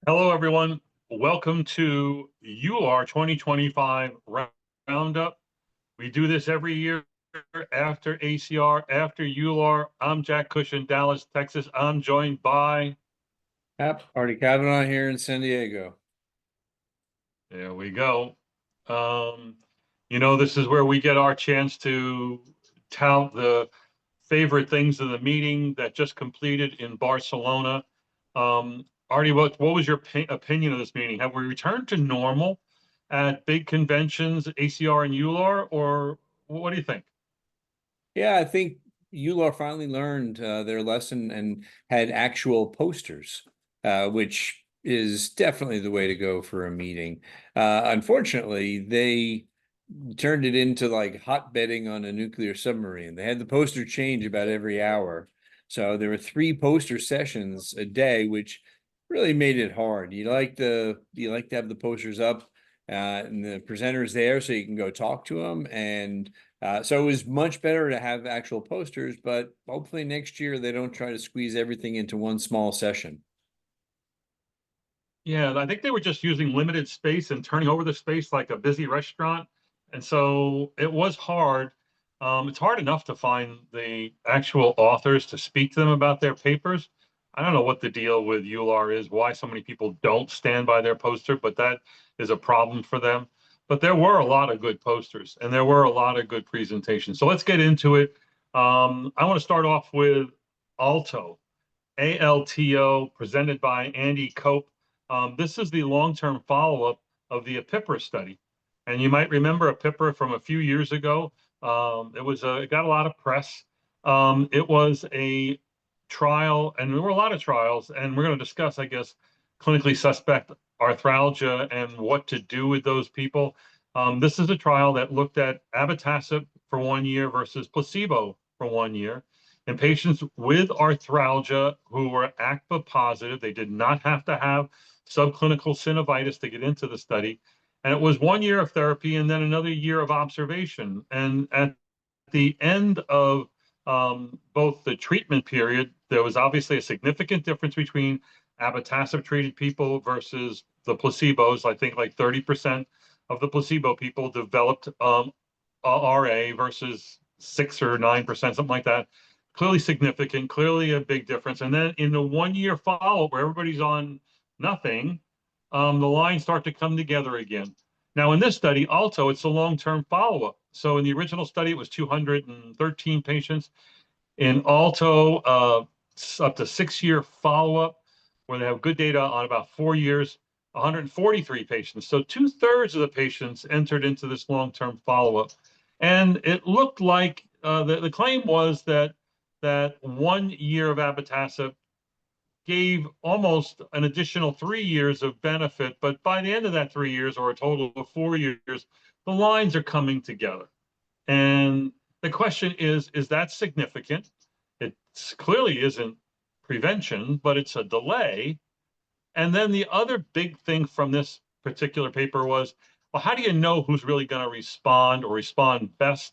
Hello, everyone. Welcome to EULAR 2025 Roundup. We do this every year after ACR, after EULAR. I'm Jack Cush in Dallas, Texas. I'm joined by, Yep, Artie Kavanaugh here in San Diego. there we go. Um, this is where we get our chance to tout the favorite things of the meeting that just completed in Barcelona. Artie, what was your opinion of this meeting? Have we returned to normal at big conventions, ACR and EULAR, or what do you think? Yeah, I think EULAR finally learned their lesson and had actual posters, which is definitely the way to go for a meeting. Unfortunately, they turned it into like hotbedding on a nuclear submarine. They had the poster change about every hour. So there were three poster sessions a day, which really made it hard. You like to have the posters up and the presenters there so you can go talk to them. And so it was much better to have actual posters, but hopefully next year they don't try to squeeze everything into one small session. Yeah, I think they were just using limited space and turning over the space like a busy restaurant. And so it was hard. It's hard enough to find the actual authors to speak to them about their papers. I don't know what the deal with EULAR is, why so many people don't stand by their poster, but that is a problem for them. But there were a lot of good posters and there were a lot of good presentations. So let's get into it. I want to start off with Alto. ALTO, presented by Andy Cope. This is the long-term follow-up of the APIPRA study. And you might remember APIPRA from a few years ago. It got a lot of press. It was a trial, and there were a lot of trials, and we're going to discuss, I guess, clinically suspect arthralgia and what to do with those people. This is a trial that looked at abatacept for 1 year versus placebo for 1 year in patients with arthralgia who were ACPA positive. They did not have to have subclinical synovitis to get into the study. And it was 1 year of therapy and then another year of observation. And at the end of both the treatment period, there was obviously a significant difference between abatacept treated people versus the placebos. I think like 30% of the placebo people developed RA versus 6 or 9%, something like that. Clearly significant, clearly a big difference. And then in the 1 year follow where everybody's on nothing, the lines start to come together again. Now, in this study, also, it's a long-term follow-up. So in the original study, it was 213 patients. In Alto, up to 6 year follow-up, where they have good data on about 4 years, 143 patients. So two-thirds of the patients entered into this long-term follow-up. And it looked like the claim was that 1 year of abatacept gave almost an additional 3 years of benefit. But by the end of that 3 years, or a total of 4 years, the lines are coming together. And the question is that significant? It clearly isn't prevention, but it's a delay. And then the other big thing from this particular paper was, well, how do you know who's really going to respond or respond best?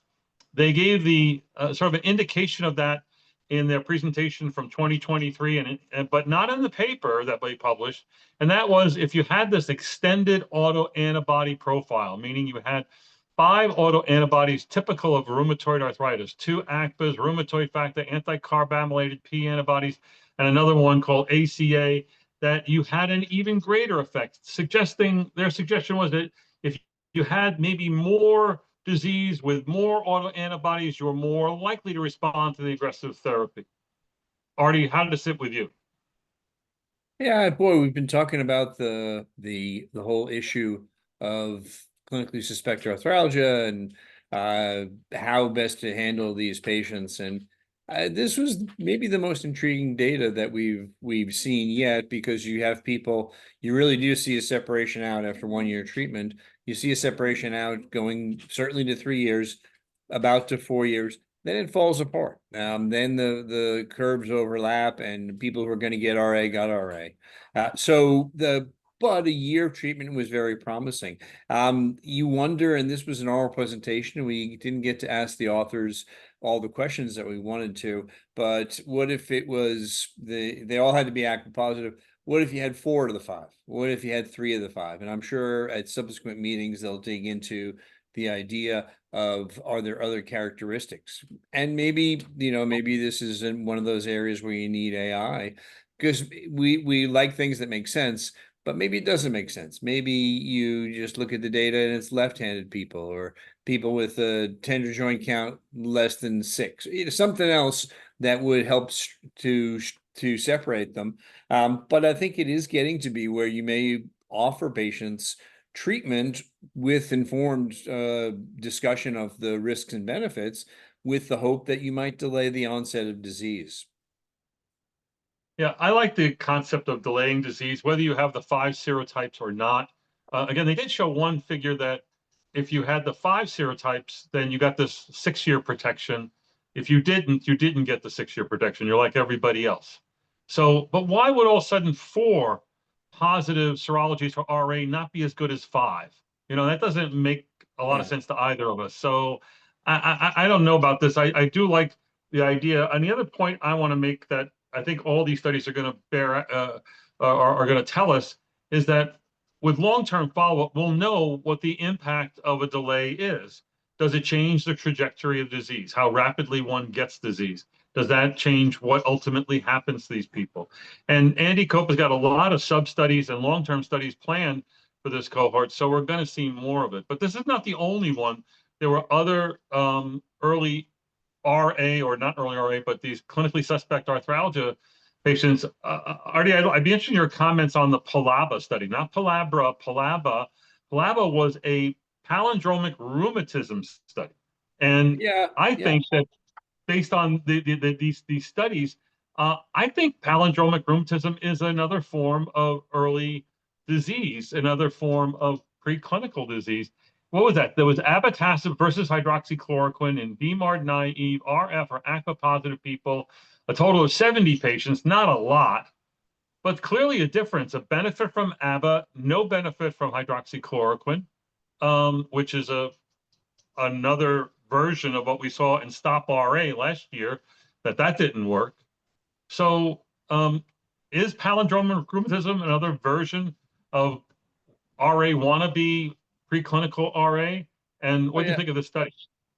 They gave the sort of an indication of that in their presentation from 2023, but not in the paper that they published. And that was if you had this extended autoantibody profile, meaning you had 5 autoantibodies typical of rheumatoid arthritis, 2 ACPAs, rheumatoid factor, anti-carbamylated P antibodies, and another one called ACA, that you had an even greater effect, suggesting their suggestion was that if you had maybe more disease with more autoantibodies, you're more likely to respond to the aggressive therapy. Artie, how did it sit with you? Yeah, boy, we've been talking about the whole issue of clinically suspected arthralgia and how best to handle these patients. And this was maybe the most intriguing data that we've seen yet, because you have people, you really do see a separation out after 1 year treatment. You see a separation out going certainly to 3 years, about to 4 years. Then it falls apart. Then the curves overlap, and people who are going to get RA got RA. But a year of treatment was very promising. You wonder, and this was an oral presentation, we didn't get to ask the authors all the questions that we wanted to, but what if it was they all had to be ACPA positive? What if you had 4 of the 5? What if you had 3 of the 5? And I'm sure at subsequent meetings they'll dig into the idea of, are there other characteristics? And maybe, maybe this is in one of those areas where you need AI, because we like things that make sense, but maybe it doesn't make sense. Maybe you just look at the data and it's left-handed people, or people with a tender joint count less than 6, something else that would help to separate them. But I think it is getting to be where you may offer patients treatment with informed discussion of the risks and benefits, with the hope that you might delay the onset of disease. Yeah, I like the concept of delaying disease, whether you have the 5 serotypes or not. Again, they did show one figure that if you had the 5 serotypes, then you got this 6-year protection. If you didn't, you didn't get the 6-year protection. You're like everybody else. So, but why would all of a sudden 4 positive serologies for RA not be as good as 5? That doesn't make a lot of Yeah. sense to either of us. So I don't know about this. I do like the idea. And the other point I want to make that I think all these studies are going to are going to tell us is that with long-term follow-up, we'll know what the impact of a delay is. Does it change the trajectory of disease? How rapidly one gets disease? Does that change what ultimately happens to these people? And Andy Cope has got a lot of sub-studies and long-term studies planned for this cohort, so we're going to see more of it. But this is not the only one. There were other early RA, or not early RA, but these clinically suspect arthralgia patients. Artie, I'd be interested in your comments on the PALABA study, not Palabra, PALABA. PALABA was a palindromic rheumatism study. And Yeah, I yeah. think that based on these studies, I think palindromic rheumatism is another form of early disease, another form of preclinical disease. What was that? There was abatacept versus hydroxychloroquine in BMARD naive, RF or ACPA positive people, a total of 70 patients, not a lot, but clearly a difference, a benefit from ABA, no benefit from hydroxychloroquine, which is another version of what we saw in Stop RA last year, that didn't work. So is palindromic rheumatism another version of RA wannabe preclinical RA? And Oh, what do you yeah. think of this study?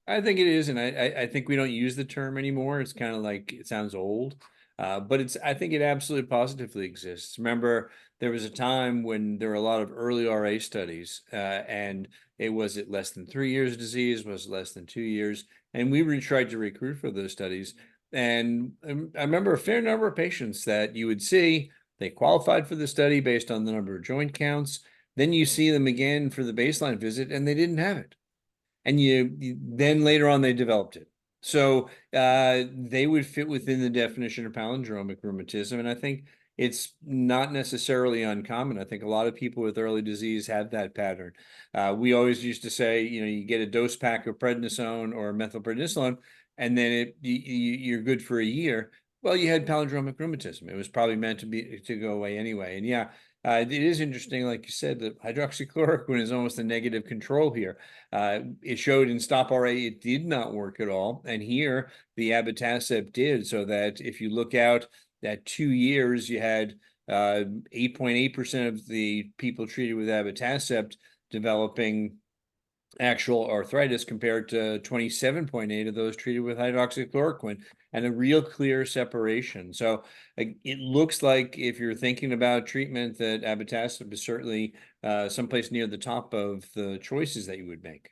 I think it is, and I think we don't use the term anymore. It's kind of like, it sounds old, but I think it absolutely positively exists. Remember, there was a time when there were a lot of early RA studies, and it was it less than 3 years of disease, was it less than 2 years, and we tried to recruit for those studies. And I remember a fair number of patients that you would see, they qualified for the study based on the number of joint counts. Then you see them again for the baseline visit, and they didn't have it. And then later on they developed it. So they would fit within the definition of palindromic rheumatism. And I think it's not necessarily uncommon. I think a lot of people with early disease have that pattern. We always used to say, you get a dose pack of prednisone or methylprednisolone, and then you're good for a year. Well, you had palindromic rheumatism. It was probably meant to go away anyway. And yeah, it is interesting, like you said, that hydroxychloroquine is almost a negative control here. It showed in Stop RA it did not work at all, and here the abatacept did. So that if you look out at 2 years, you had 8.8% of the people treated with abatacept developing actual arthritis, compared to 27.8 of those treated with hydroxychloroquine, and a real clear separation. So it looks like, if you're thinking about treatment, that abatacept is certainly someplace near the top of the choices that you would make.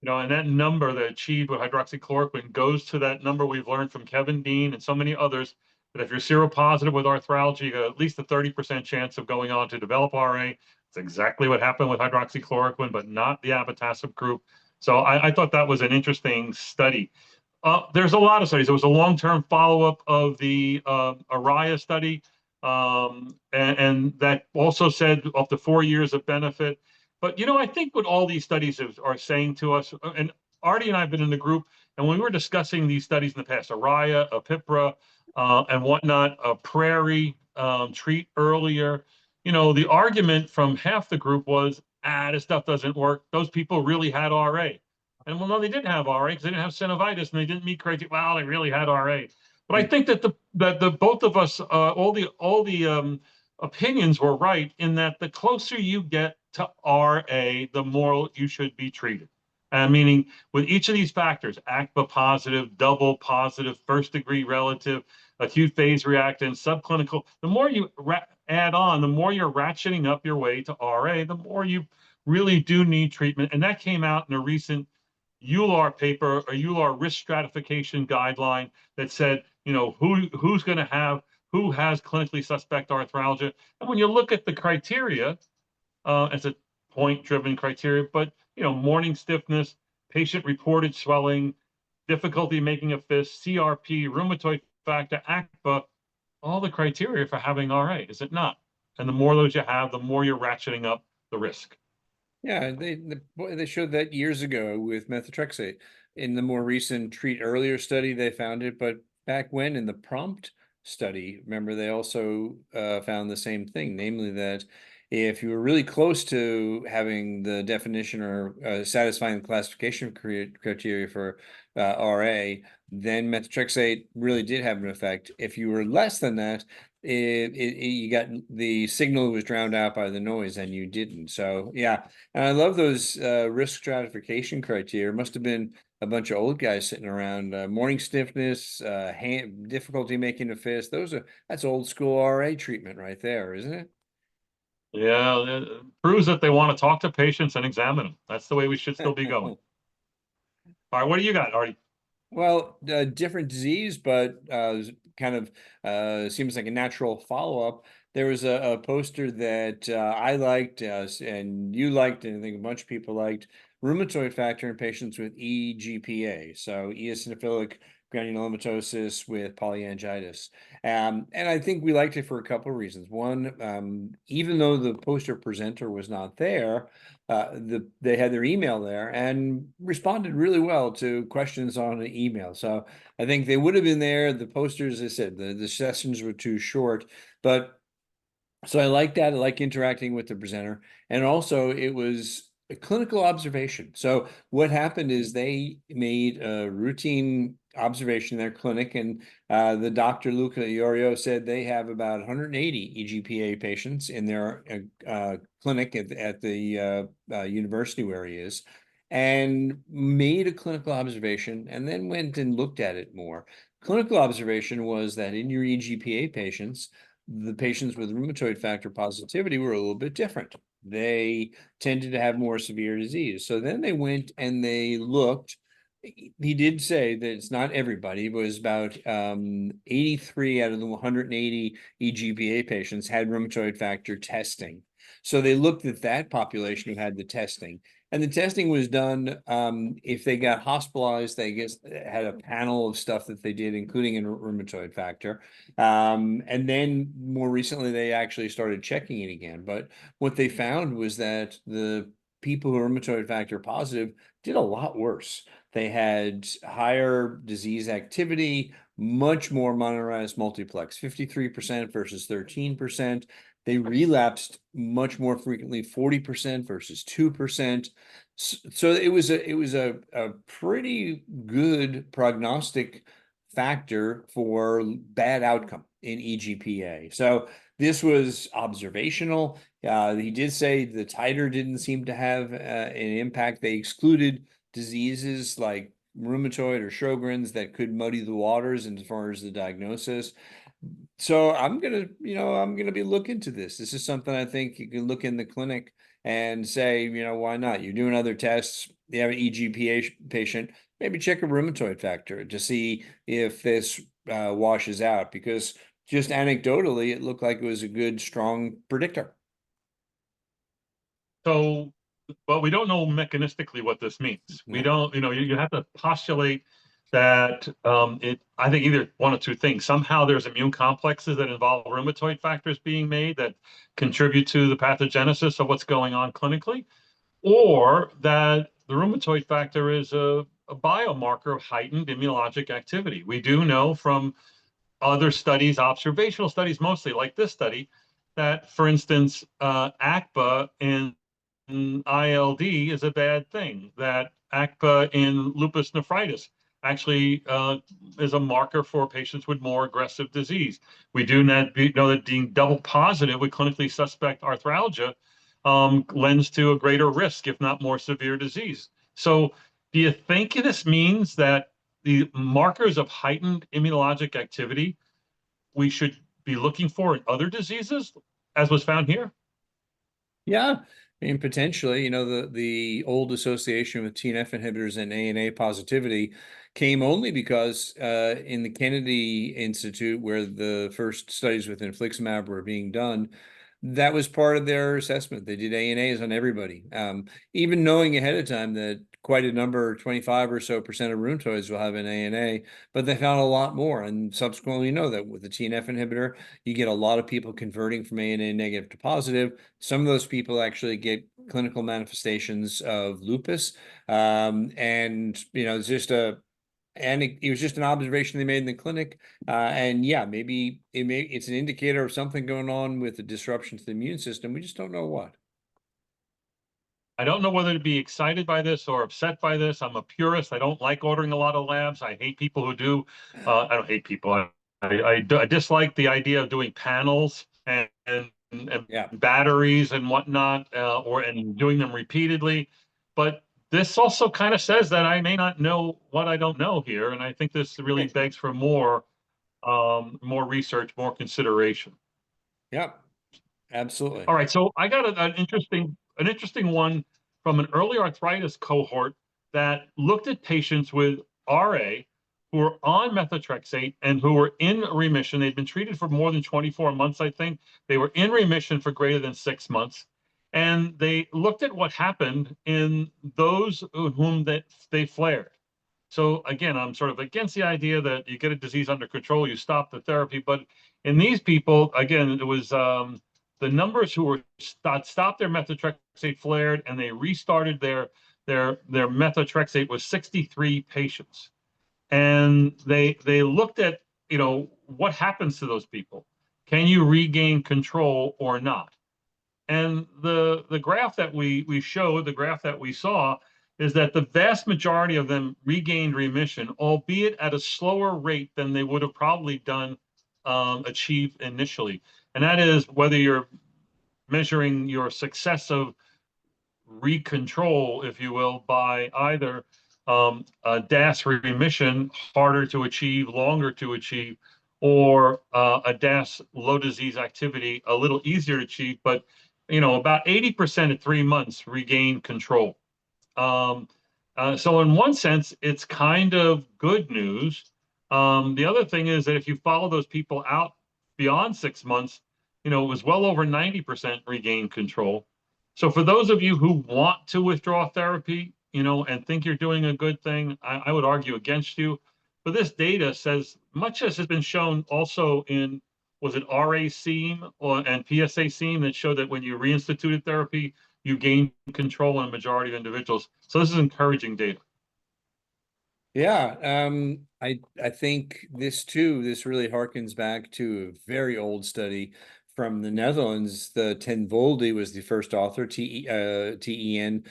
And that number that achieved with hydroxychloroquine goes to that number we've learned from Kevin Dean and so many others, that if you're seropositive with arthralgia, you got at least a 30% chance of going on to develop RA. It's exactly what happened with hydroxychloroquine, but not the abatacept group. So I thought that was an interesting study. There's a lot of studies. There was a long-term follow-up of the ARIA study, and that also said up to 4 years of benefit. But I think what all these studies are saying to us, and Artie and I have been in the group, and when we were discussing these studies in the past, ARIA, APIPRA, and whatnot, Prairie, treat earlier, the argument from half the group was, this stuff doesn't work. Those people really had RA. And well, no, they didn't have RA because they didn't have synovitis and they didn't meet criteria. Well, they really had RA. But I think that the both of us, all the opinions were right in that the closer you get to RA, the more you should be treated. Meaning with each of these factors, ACPA positive, double positive, first degree relative, acute phase reactant, subclinical, the more you add on, the more you're ratcheting up your way to RA, the more you really do need treatment. And that came out in a recent EULAR paper, a EULAR risk stratification guideline that said, who's going to have, who has clinically suspect arthralgia. And when you look at the criteria, as a point-driven criteria, but morning stiffness, patient-reported swelling, difficulty making a fist, CRP, rheumatoid factor, ACPA, all the criteria for having RA, is it not? And the more those you have, the more you're ratcheting up the risk. Yeah, they showed that years ago with methotrexate. In the more recent treat earlier study, they found it, but back when in the prompt study, remember they also found the same thing, namely that if you were really close to having the definition or satisfying the classification criteria for RA, then methotrexate really did have an effect. If you were less than that, you got the signal was drowned out by the noise and you didn't. So yeah, and I love those risk stratification criteria. Must have been a bunch of old guys sitting around. Morning stiffness, difficulty making a fist. That's old school RA treatment right there, isn't it? Yeah, it proves that they want to talk to patients and examine them. That's the way we should still be going. All right, what do you got, Artie? Well, different disease, but kind of seems like a natural follow-up. There was a poster that I liked and you liked, and I think a bunch of people liked, rheumatoid factor in patients with EGPA, so eosinophilic granulomatosis with polyangiitis. And I think we liked it for a couple of reasons. One, even though the poster presenter was not there, they had their email there and responded really well to questions on an email. So I think they would have been there. The posters, as I said, the sessions were too short, but so I like that. I like interacting with the presenter. And also it was a clinical observation. So what happened is they made a routine observation in their clinic, and the Dr. Luca Iorio said they have about 180 EGPA patients in their clinic at the university where he is, and made a clinical observation and then went and looked at it more. Clinical observation was that in your EGPA patients, the patients with rheumatoid factor positivity were a little bit different. They tended to have more severe disease. So then they went and they looked. He did say that it's not everybody, but it was about 83 out of the 180 EGPA patients had rheumatoid factor testing. So they looked at that population who had the testing. And the testing was done, if they got hospitalized, they had a panel of stuff that they did, including a rheumatoid factor. And then more recently, they actually started checking it again. But what they found was that the people who are rheumatoid factor positive did a lot worse. They had higher disease activity, much more monorized multiplex, 53% versus 13%. They relapsed much more frequently, 40% versus 2%. So it was a pretty good prognostic factor for bad outcome in EGPA. So this was observational. He did say the titer didn't seem to have an impact. They excluded diseases like rheumatoid or Sjogren's that could muddy the waters as far as the diagnosis. So I'm gonna be looking into this. This is something I think you can look in the clinic and say, why not? You're doing other tests. You have an EGPA patient, maybe check a rheumatoid factor to see if this washes out, because just anecdotally, it looked like it was a good, strong predictor. So, but we don't know mechanistically what this means. We No. don't, you have to postulate that I think either one of two things. Somehow there's immune complexes that involve rheumatoid factors being made that contribute to the pathogenesis of what's going on clinically, or that the rheumatoid factor is a biomarker of heightened immunologic activity. We do know from other studies, observational studies mostly, like this study, that, for instance, ACPA in ILD is a bad thing, that ACPA in lupus nephritis actually is a marker for patients with more aggressive disease. We do know that being double positive with clinically suspect arthralgia lends to a greater risk, if not more severe disease. So do you think this means that the markers of heightened immunologic activity we should be looking for in other diseases, as was found here? Yeah, I mean, potentially, the old association with TNF inhibitors and ANA positivity came only because in the Kennedy Institute, where the first studies with infliximab were being done, that was part of their assessment. They did ANAs on everybody, even knowing ahead of time that quite a number, 25 or so percent of rheumatoids will have an ANA, but they found a lot more. And subsequently, that with the TNF inhibitor, you get a lot of people converting from ANA negative to positive. Some of those people actually get clinical manifestations of lupus. And, it's just it was just an observation they made in the clinic. And yeah, maybe it's an indicator of something going on with the disruption to the immune system. We just don't know what. I don't know whether to be excited by this or upset by this. I'm a purist. I don't like ordering a lot of labs. I hate people who do. I don't hate people. I dislike the idea of doing panels and Yeah. batteries and whatnot, and doing them repeatedly. But this also kind of says that I may not know what I don't know here, and I think this really begs for more research, more consideration. Yeah, absolutely. All right, so I got an interesting one from an early arthritis cohort that looked at patients with RA who were on methotrexate and who were in remission. They'd been treated for more than 24 months, I think. They were in remission for greater than 6 months. And they looked at what happened in those whom they flared. So again, I'm sort of against the idea that you get a disease under control, you stop the therapy. But in these people, again, it was the numbers who were stopped their methotrexate flared and they restarted their methotrexate was 63 patients, and they looked at what happens to those people. Can you regain control or not? And the graph that we showed, the graph that we saw, is that the vast majority of them regained remission, albeit at a slower rate than they would have probably done achieved initially. And that is whether you're measuring your success of recontrol, if you will, by either a DAS remission, harder to achieve, longer to achieve, or a DAS low disease activity, a little easier to achieve, but about 80% at 3 months regain control. So in one sense, it's kind of good news. The other thing is that if you follow those people out beyond 6 months, it was well over 90% regain control. So for those of you who want to withdraw therapy, and think you're doing a good thing, I would argue against you. But this data says much as has been shown also in, was it RA-seam and PSA-seam, that showed that when you reinstituted therapy, you gain control in a majority of individuals. So this is encouraging data. Yeah, I think this really harkens back to a very old study from the Netherlands. The Ten Volde was the first author, TenWolde,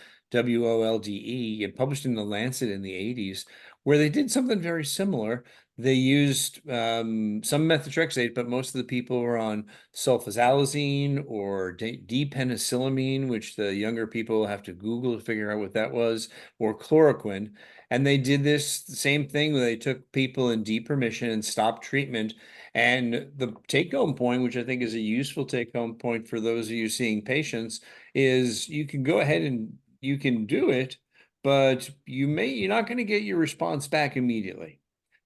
and published in the Lancet in the 80s, where they did something very similar. They used some methotrexate, but most of the people were on sulfasalazine or D-penicillamine, which the younger people have to Google to figure out what that was, or chloroquine. And they did this same thing where they took people in deep remission and stopped treatment. And the take-home point, which I think is a useful take-home point for those of you seeing patients, is you can go ahead and you can do it, but you're not going to get your response back immediately.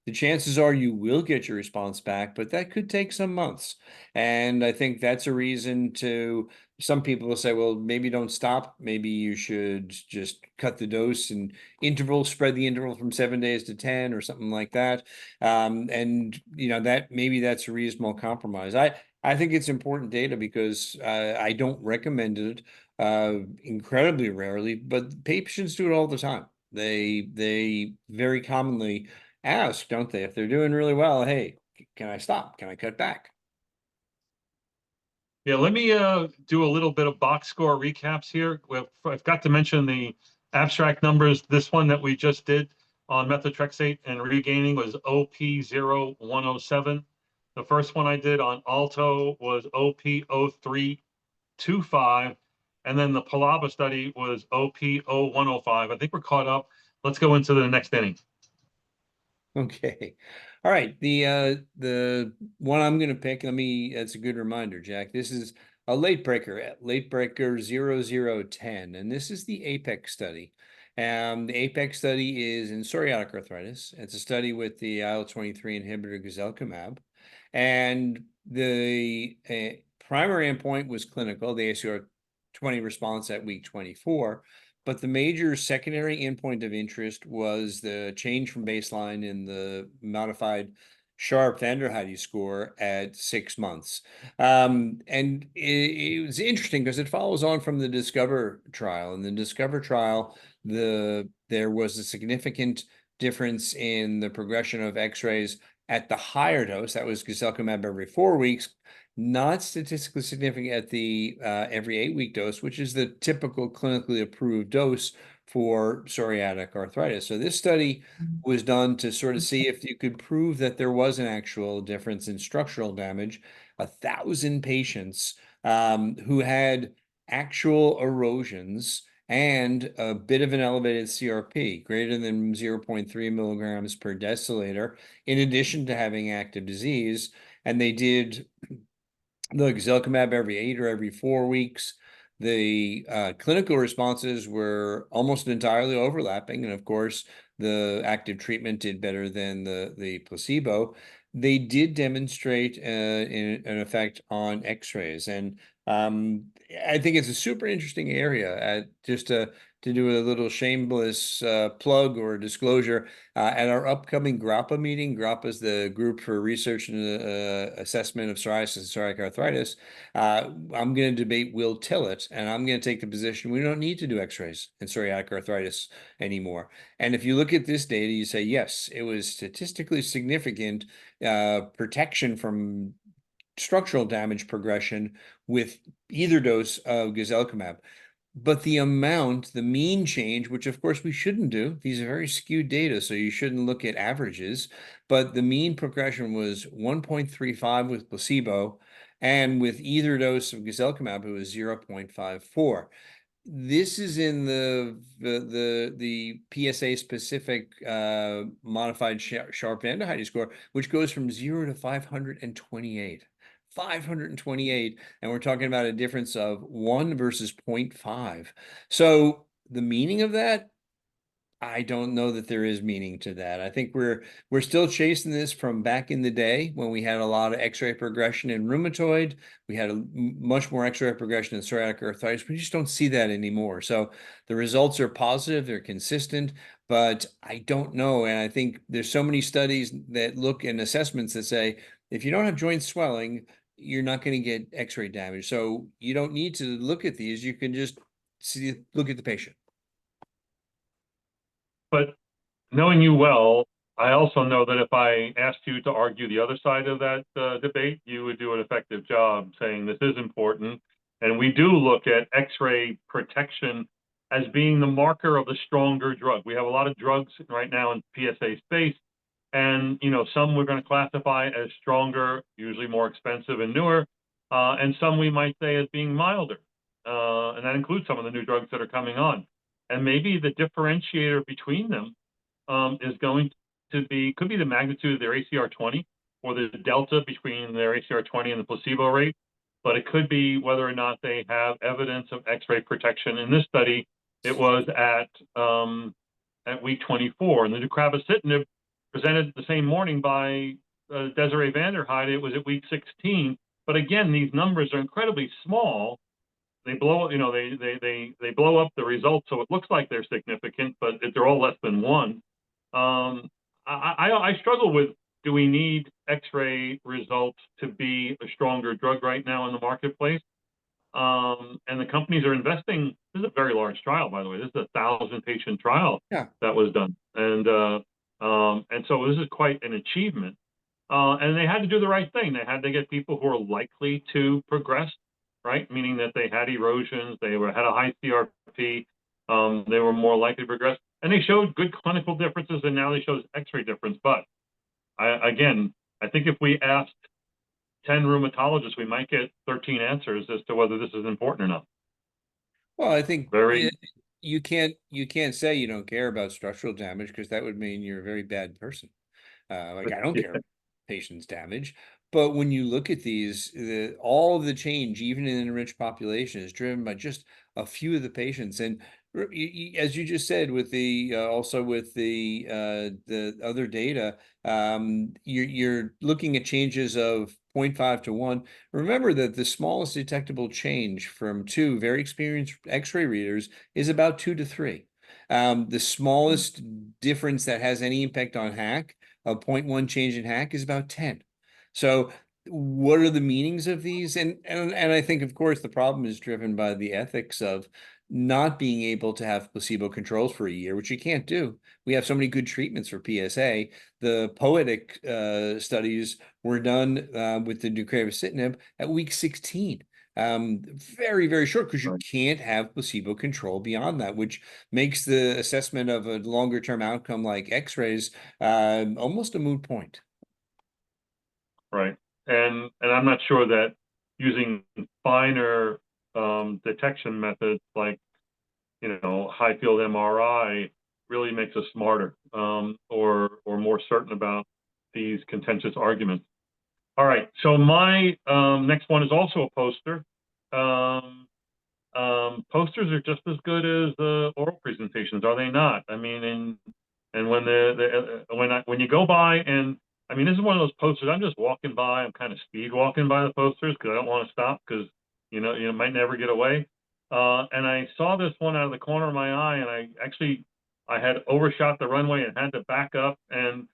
The chances are you will get your response back, but that could take some months. And I think that's a reason some people will say, well, maybe don't stop. Maybe you should just cut the dose and spread the interval from 7 days to 10 or something like that. And that's a reasonable compromise. I think it's important data because I don't recommend it incredibly rarely, but patients do it all the time. They very commonly ask, don't they? If they're doing really well, hey, can I stop? Can I cut back? Yeah, let me do a little bit of box score recaps here. I've got to mention the abstract numbers. This one that we just did, on methotrexate and regaining was OP0107. The first one I did on Alto was OP0325. And then the Palava study was OP0105. I think we're caught up. Let's go into the next inning. Okay. All right. The one I'm going to pick, that's a good reminder, Jack. This is a late breaker 0010, and this is the APEX study. The APEX study is in psoriatic arthritis. It's a study with the IL-23 inhibitor guselkumab, and the primary endpoint was clinical, the ACR20 response at week 24. But the major secondary endpoint of interest was the change from baseline in the modified Sharp van der Heide score at 6 months. And it was interesting because it follows on from the Discover trial. In the Discover trial, there was a significant difference in the progression of X-rays at the higher dose. That was guselkumab every 4 weeks, not statistically significant at the every 8-week dose, which is the typical clinically approved dose for psoriatic arthritis. So this study was done to sort of see if you could prove that there was an actual difference in structural damage. 1,000 patients who had actual erosions and a bit of an elevated CRP, greater than 0.3 milligrams per deciliter, in addition to having active disease. And they did the guselkumab every 8 or every 4 weeks. The clinical responses were almost entirely overlapping, and of course, the active treatment did better than the placebo. They did demonstrate an effect on X-rays, and I think it's a super interesting area. Just to do a little shameless plug or disclosure, at our upcoming GRAPPA meeting, GRAPPA is the Group for Research and Assessment of Psoriasis and Psoriatic Arthritis. I'm going to debate Will Tillett, and I'm going to take the position we don't need to do X-rays in psoriatic arthritis anymore. And if you look at this data, you say, yes, it was statistically significant protection from structural damage progression with either dose of guselkumab. But the amount, the mean change, which of course we shouldn't do, these are very skewed data, so you shouldn't look at averages, but the mean progression was 1.35 with placebo, and with either dose of guselkumab, it was 0.54. This is in the PSA specific modified Sharp van der Heide score, which goes from 0 to 528. 528, and we're talking about a difference of 1 versus 0.5. So the meaning of that, I don't know that there is meaning to that. I think we're still chasing this from back in the day when we had a lot of X-ray progression in rheumatoid. We had much more X-ray progression in psoriatic arthritis. We just don't see that anymore. So the results are positive, they're consistent, but I don't know. And I think there's so many studies that look and assessments that say, if you don't have joint swelling, you're not going to get X-ray damage. So you don't need to look at these. You can just look at the patient. But knowing you well, I also know that if I asked you to argue the other side of that debate, you would do an effective job saying this is important. And we do look at X-ray protection as being the marker of the stronger drug. We have a lot of drugs right now in PSA space, and some we're going to classify as stronger, usually more expensive and newer, and some we might say as being milder, and that includes some of the new drugs that are coming on. And maybe the differentiator between them is going to be, could be the magnitude of their ACR20 or the delta between their ACR20 and the placebo rate, but it could be whether or not they have evidence of X-ray protection. In this study, it was at week 24, and the deucravacitinib presented the same morning by Desiree van der Heide, it was at week 16. But again, these numbers are incredibly small. They blow, they blow up the results, so it looks like they're significant, but they're all less than 1. I struggle with, do we need X-ray results to be a stronger drug right now in the marketplace? And the companies are investing. This is a very large trial, by the way. This is a 1,000-patient trial that was done, and so this is quite an achievement. And they had to do the right thing. They had to get people who are likely to progress, right? Meaning that they had erosions, they had a high CRP, they were more likely to progress. and they showed good clinical differences, and now they show this X-ray difference. But again, I think if we asked 10 rheumatologists, we might get 13 answers as to whether this is important or not. Well, I think Very you can't say you don't care about structural damage, because that would mean you're a very bad person. Like, I don't yeah, care about patients' damage. But when you look at these, all of the change, even in an enriched population, is driven by just a few of the patients. And as you just said, with the also with the other data, you're looking at changes of 0.5 to 1. Remember that the smallest detectable change from two very experienced X-ray readers is about 2 to 3. The smallest difference that has any impact on hack, a 0.1 change in hack, is about 10. So what are the meanings of these? And I think, of course, the problem is driven by the ethics of not being able to have placebo controls for a year, which you can't do. We have so many good treatments for PSA. The poetic studies were done with the deucravacitinib at week 16. Very, very short, because you right, can't have placebo control beyond that, which makes the assessment of a longer term outcome like X-rays almost a moot point. right. And I'm not sure that using finer detection methods like high field MRI really makes us smarter or more certain about these contentious arguments. All right, so my next one is also a poster. Posters are just as good as oral presentations, are they not? I mean, and when you go by, and I mean, this is one of those posters. I'm just walking by. I'm kind of speed walking by the posters because I don't want to stop, because you might never get away. And I saw this one out of the corner of my eye, and I had overshot the runway and had to back up, and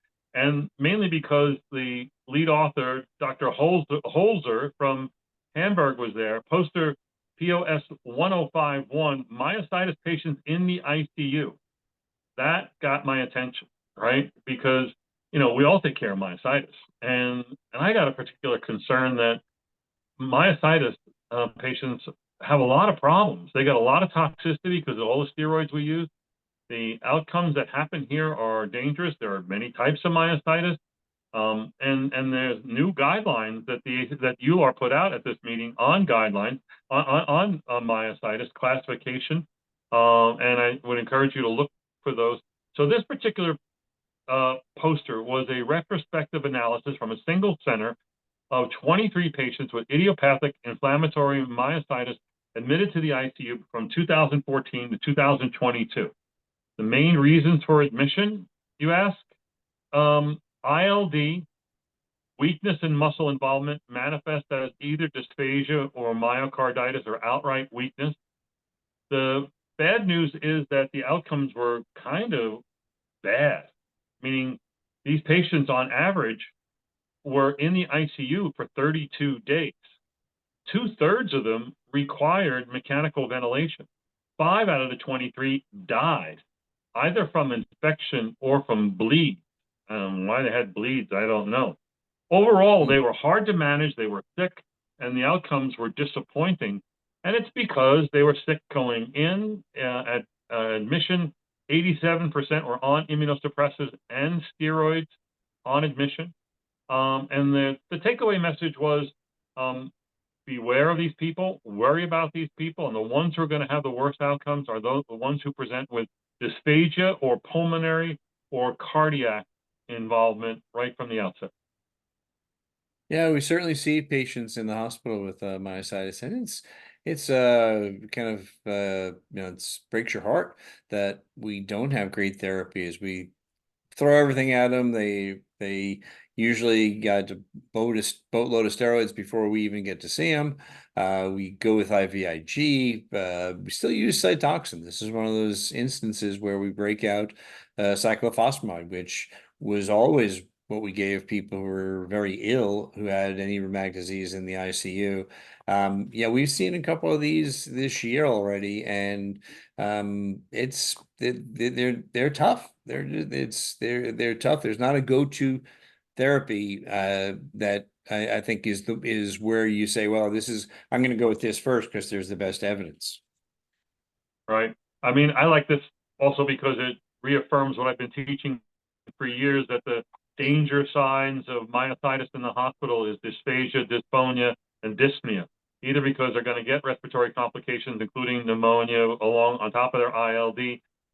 mainly because the lead author, Dr. Holzer from Hamburg, was there. Poster POS 1051, myositis patients in the ICU. That got my attention, right? Because we all take care of myositis, and I got a particular concern that myositis patients have a lot of problems. They got a lot of toxicity because of all the steroids we use. The outcomes that happen here are dangerous. There are many types of myositis. And there's new guidelines that EULAR put out at this meeting on guidelines on myositis classification. And I would encourage you to look for those. So this particular poster was a retrospective analysis from a single center of 23 patients with idiopathic inflammatory myositis admitted to the ICU from 2014 to 2022. The main reasons for admission, you ask? ILD, weakness in muscle involvement, manifest as either dysphagia or myocarditis or outright weakness. The bad news is that the outcomes were kind of bad, meaning these patients on average were in the ICU for 32 days. 2/3 of them required mechanical ventilation. 5 out of the 23 died, either from infection or from bleed. Why they had bleeds, I don't know. Overall, they were hard to manage, they were sick, and the outcomes were disappointing. And it's because they were sick going in at admission. 87% were on immunosuppressants and steroids on admission. And the takeaway message was, beware of these people, worry about these people, and the ones who are going to have the worst outcomes are the ones who present with dysphagia or pulmonary or cardiac involvement right from the outset. Yeah, we certainly see patients in the hospital with myositis, and it's kind of it breaks your heart that we don't have great therapies. We throw everything at them. They usually got a boatload of steroids before we even get to see them. We go with IVIG. We still use Cytoxin. This is one of those instances where we break out cyclophosphamide, which was always what we gave people who were very ill, who had any rheumatic disease in the ICU. Yeah, we've seen a couple of these this year already, and they're tough. They're tough. There's not a go-to therapy that I think is where you say, well, I'm going to go with this first because there's the best evidence. Right. I mean, I like this also because it reaffirms what I've been teaching for years, that the danger signs of myositis in the hospital is dysphagia, dysphonia, and dyspnea, either because they're going to get respiratory complications, including pneumonia, along on top of their ILD,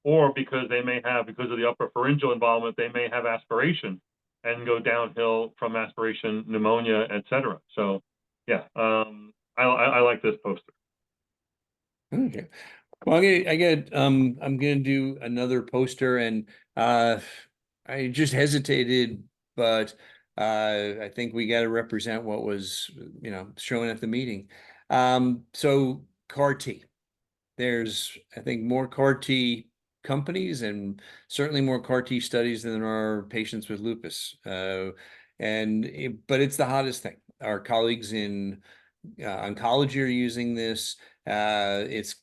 or because they may have, because of the upper pharyngeal involvement, they may have aspiration and go downhill from aspiration, pneumonia, etc. So, yeah, I like this poster. Okay. Well, I'm gonna do another poster, and I just hesitated, but I think we got to represent what was, shown at the meeting. So CAR T. There's, I think, more CAR T companies and certainly more CAR T studies than there are patients with lupus. But it's the hottest thing. Our colleagues in oncology are using this. It's,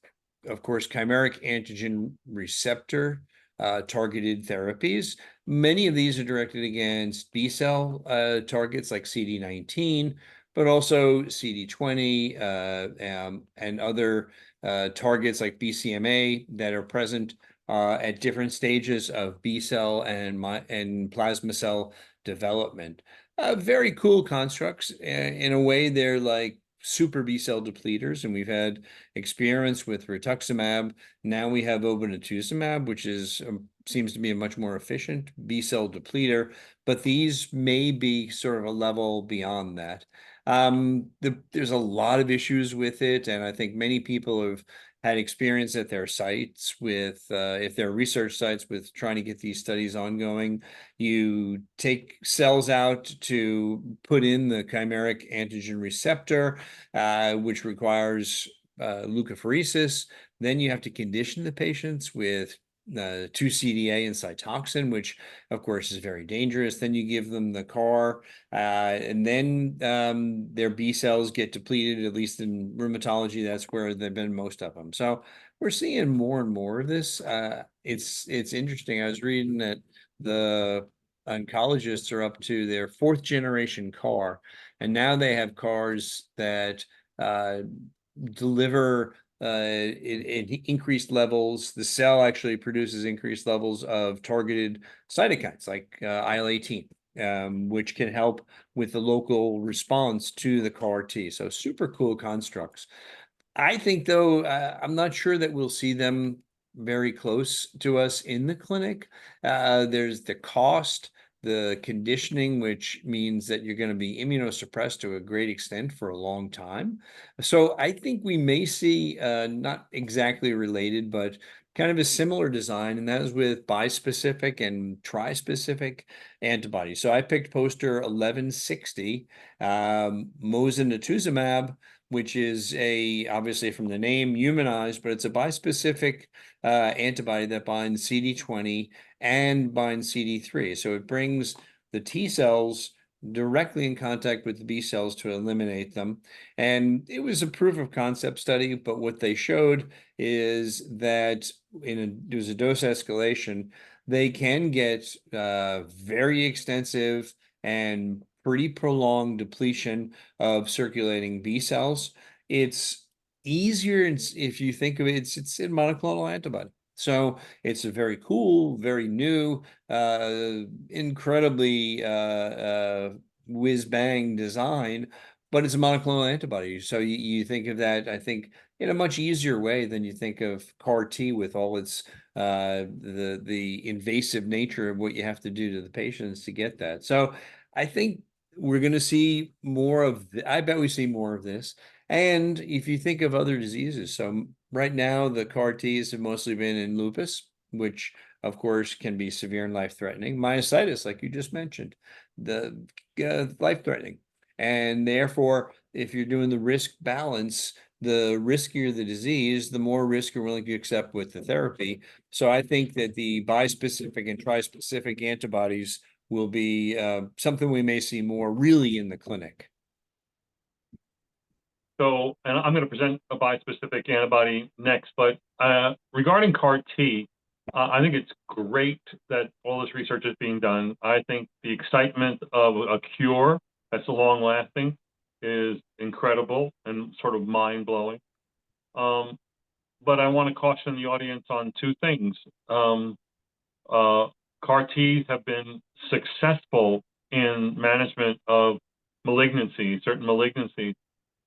of course, chimeric antigen receptor targeted therapies. Many of these are directed against B cell targets like CD19, but also CD20 and other targets like BCMA that are present at different stages of B cell and plasma cell development. Very cool constructs. In a way, they're like super B cell depleters, and we've had experience with rituximab. Now we have obinutuzumab, which is seems to be a much more efficient B cell depleter, but these may be sort of a level beyond that. There's a lot of issues with it, and I think many people have had experience at their sites with, if they're research sites, with trying to get these studies ongoing. You take cells out to put in the chimeric antigen receptor, which requires leukapheresis. Then you have to condition the patients with 2-CDA and Cytoxan, which of course is very dangerous. Then you give them the CAR, and then their B cells get depleted. At least in rheumatology, that's where they've been most of them. So we're seeing more and more of this. It's interesting. I was reading that the oncologists are up to their 4th generation CAR, and now they have CARs that deliver in increased levels. The cell actually produces increased levels of targeted cytokines like IL-18, which can help with the local response to the CAR T. So super cool constructs. I think, though, I'm not sure that we'll see them very close to us in the clinic. There's the cost, the conditioning, which means that you're going to be immunosuppressed to a great extent for a long time. So I think we may see, not exactly related, but kind of a similar design, and that is with bispecific and trispecific antibodies. So I picked poster 1160, mosunetuzumab, which is obviously from the name, humanized, but it's a bispecific antibody that binds CD20 and binds CD3. So it brings the T cells directly in contact with the B cells to eliminate them. And it was a proof of concept study, but what they showed is that it was a dose escalation. They can get very extensive and pretty prolonged depletion of circulating B cells. It's easier if you think of it, it's a monoclonal antibody. So it's a very cool, very new, incredibly whiz-bang design, but it's a monoclonal antibody. So you think of that, I think, in a much easier way than you think of CAR T with all its the invasive nature of what you have to do to the patients to get that. So I think we're going to see more of I bet we see more of this. And if you think of other diseases, so right now the CAR Ts have mostly been in lupus, which of course can be severe and life-threatening. Myositis, like you just mentioned, the life-threatening. And therefore, if you're doing the risk balance, the riskier the disease, the more risk you're willing to accept with the therapy. So I think that the bispecific and trispecific antibodies will be something we may see more really in the clinic. So, and I'm going to present a bispecific antibody next, but regarding CAR T, I think it's great that all this research is being done. I think the excitement of a cure that's long lasting is incredible and sort of mind blowing. But I want to caution the audience on 2 things. CAR Ts have been successful in management of malignancies, certain malignancies,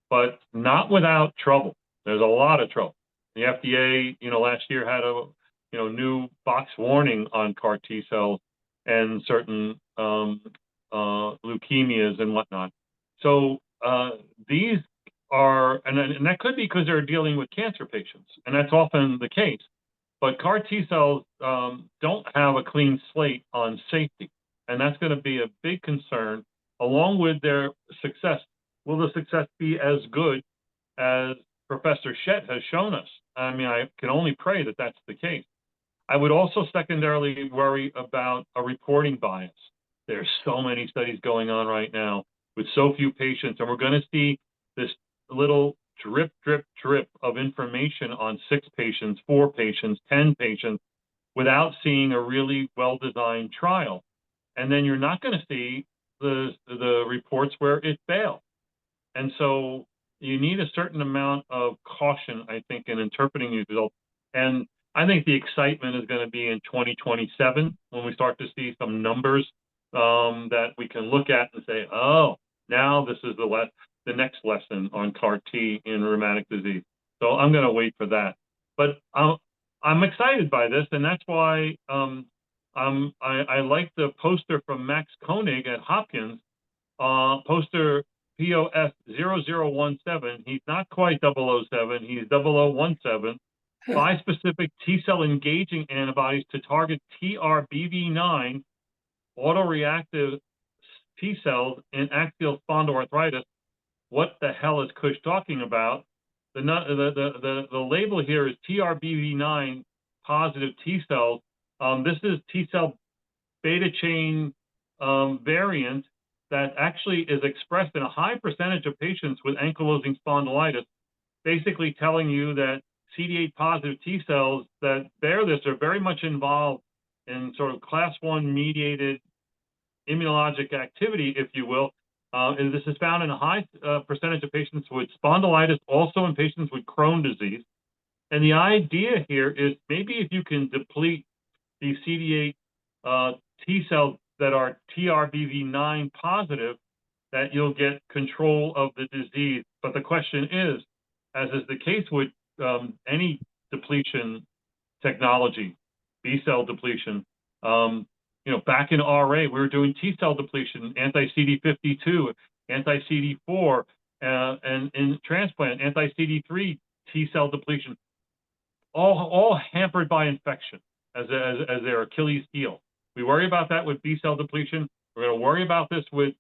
but not without trouble. There's a lot of trouble. The FDA, last year had a, new box warning on CAR T cells and certain leukemias and whatnot. So these are, and that could be because they're dealing with cancer patients, and that's often the case. But CAR T cells don't have a clean slate on safety, and that's going to be a big concern, along with their success. Will the success be as good as Professor Shett has shown us? I mean, I can only pray that that's the case. I would also secondarily worry about a reporting bias. There's so many studies going on right now with so few patients, and we're going to see this little drip, drip, drip of information on 6 patients, 4 patients, 10 patients, without seeing a really well-designed trial. And then you're not going to see the reports where it failed. And so you need a certain amount of caution, I think, in interpreting these results. And I think the excitement is going to be in 2027 when we start to see some numbers that we can look at and say, oh, now this is the next lesson on CAR T in rheumatic disease. So I'm going to wait for that. But I'm excited by this, and that's why I like the poster from Max Koenig at Hopkins, poster POS 0017. He's not quite 007, he's 0017. Bispecific T-cell engaging antibodies to target TRBV9 autoreactive T cells in axial spondyloarthritis. What the hell is Cush talking about? The label here is TRBV9 positive T cells. This is T cell beta chain variant that actually is expressed in a high percentage of patients with ankylosing spondylitis, basically telling you that CD8 positive T cells that bear this are very much involved in sort of class 1 mediated immunologic activity, if you will. And this is found in a high percentage of patients with spondylitis, also in patients with Crohn's disease. And the idea here is maybe if you can deplete these CD8 T cells that are TRBV9 positive, that you'll get control of the disease. But the question is, as is the case with any depletion technology, B cell depletion, back in RA, we were doing T cell depletion, anti-CD52, anti-CD4, and in transplant, anti-CD3 T cell depletion, all hampered by infection as their Achilles heel. We worry about that with B cell depletion. We're going to worry about this with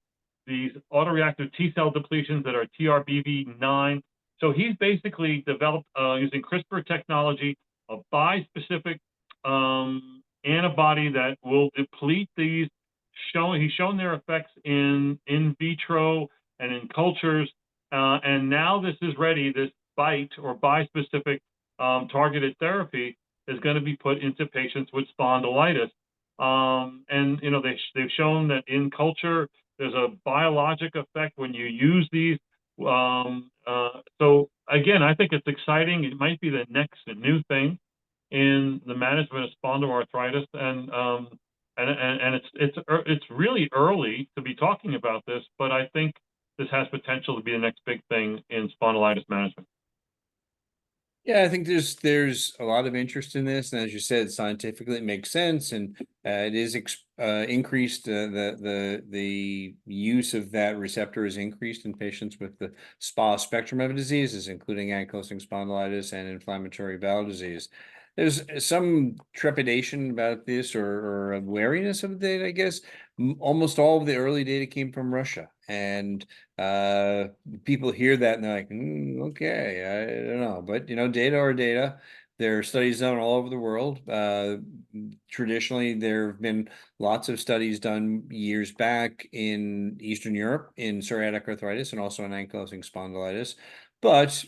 these autoreactive T cell depletions that are TRBV9. So he's basically developed, using CRISPR technology, a bispecific antibody that will deplete these. He's shown their effects in vitro and in cultures, and now this is ready. This BiTE or bispecific targeted therapy is going to be put into patients with spondylitis. And they've shown that in culture there's a biologic effect when you use these. So again, I think it's exciting. It might be the next new thing in the management of spondyloarthritis, and it's really early to be talking about this, but I think this has potential to be the next big thing in spondylitis management. Yeah, I think there's a lot of interest in this, and as you said, scientifically it makes sense, and it is increased. The use of that receptor is increased in patients with the SPA spectrum of diseases, including ankylosing spondylitis and inflammatory bowel disease. There's some trepidation about this, or a wariness of the data, I guess. Almost all of the early data came from Russia, and people hear that and they're like, okay, I don't know. But data are data. There are studies done all over the world. Traditionally, there have been lots of studies done years back in Eastern Europe in psoriatic arthritis and also in ankylosing spondylitis. But